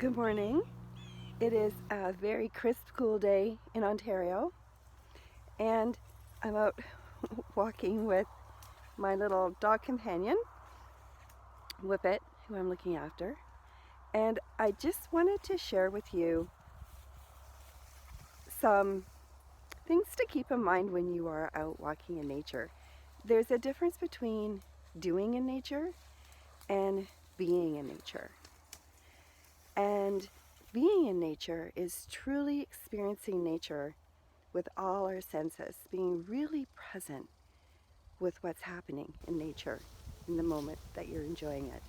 Good morning. It is a very crisp, cool day in Ontario, and I'm out walking with my little dog companion, Whippet, who I'm looking after. And I just wanted to share with you some things to keep in mind when you are out walking in nature. There's a difference between doing in nature and being in nature. And being in nature is truly experiencing nature with all our senses, being really present with what's happening in nature in the moment that you're enjoying it.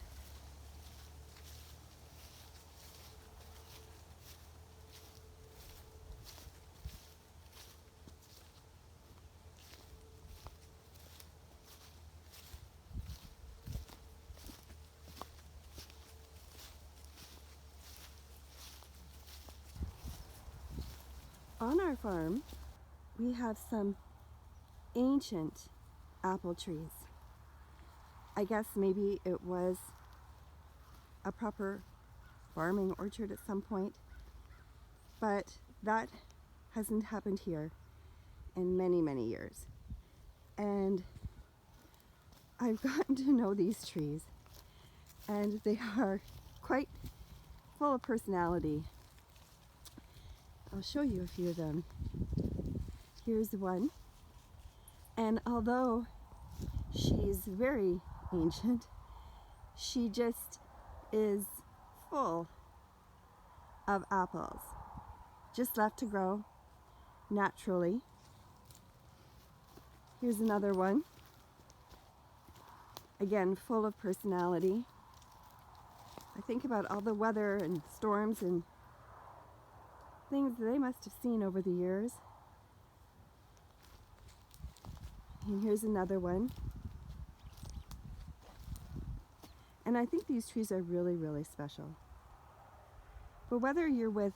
On our farm, we have some ancient apple trees. I guess maybe it was a proper farming orchard at some point, but that hasn't happened here in many, many years. And I've gotten to know these trees, and they are quite full of personality. I'll show you a few of them. Here's one, and although she's very ancient, she just is full of apples, just left to grow naturally. Here's another one, again full of personality. I think about all the weather and storms and things they must have seen over the years. And here's another one. And I think these trees are really, really special. But whether you're with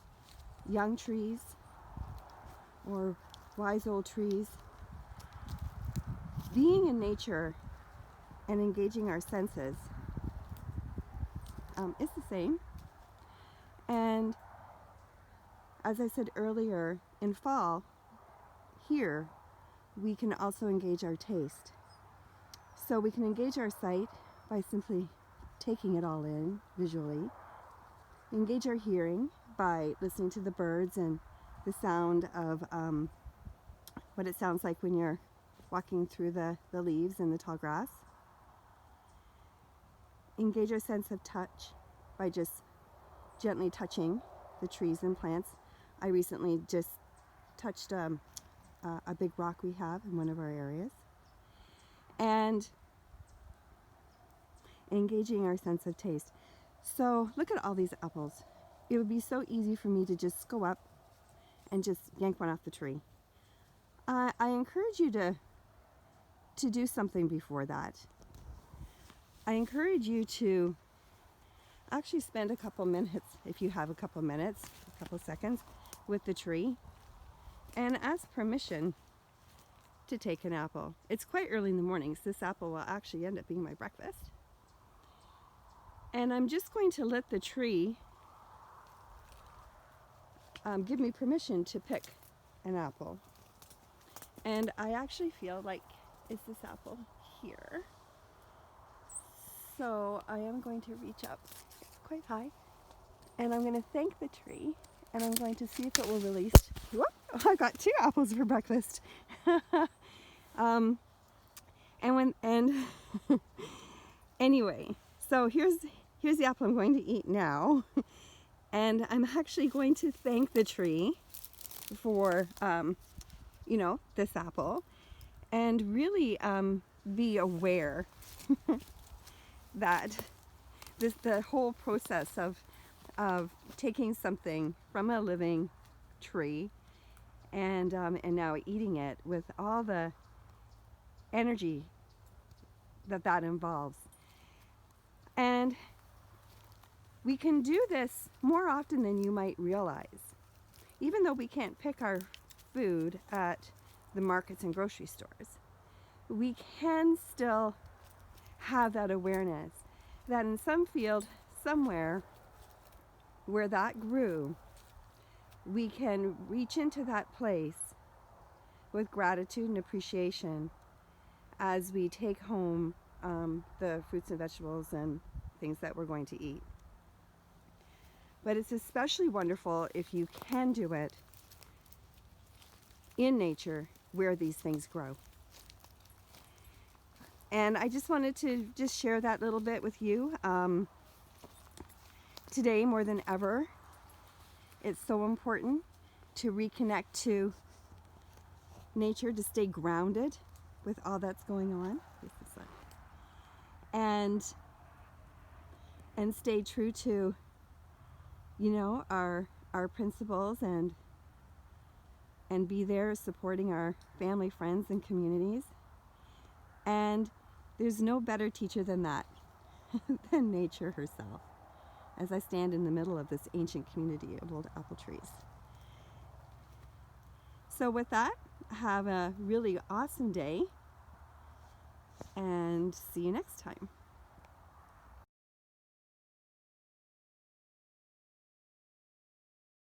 young trees or wise old trees, being in nature and engaging our senses is the same. And as I said earlier, in fall, here, we can also engage our taste. So we can engage our sight by simply taking it all in visually. Engage our hearing by listening to the birds and the sound of what it sounds like when you're walking through the leaves and the tall grass. Engage our sense of touch by just gently touching the trees and plants. I recently just touched a big rock we have in one of our areas. And engaging our sense of taste. So look at all these apples. It would be so easy for me to just go up and just yank one off the tree. I encourage you to do something before that. I encourage you to actually spend a couple minutes, if you have a couple minutes, a couple seconds, with the tree and ask permission to take an apple. It's quite early in the morning, so this apple will actually end up being my breakfast. And I'm just going to let the tree give me permission to pick an apple. And I actually feel like it's this apple here. So I am going to reach up quite high, and I'm going to thank the tree, and I'm going to see if it will release. Whoop, I got 2 apples for breakfast. Anyway, so here's the apple I'm going to eat now, and I'm actually going to thank the tree for this apple, and really be aware that the whole process of taking something from a living tree and now eating it with all the energy that involves. And we can do this more often than you might realize. Even though we can't pick our food at the markets and grocery stores, we can still have that awareness that in some field somewhere where that grew, we can reach into that place with gratitude and appreciation as we take home the fruits and vegetables and things that we're going to eat. But it's especially wonderful if you can do it in nature where these things grow. And I just wanted to just share that little bit with you. Today, more than ever, it's so important to reconnect to nature, to stay grounded with all that's going on. And stay true to, you know, our principles, and be there supporting our family, friends, and communities. And there's no better teacher than that, than nature herself, as I stand in the middle of this ancient community of old apple trees. So with that, have a really awesome day, and see you next time.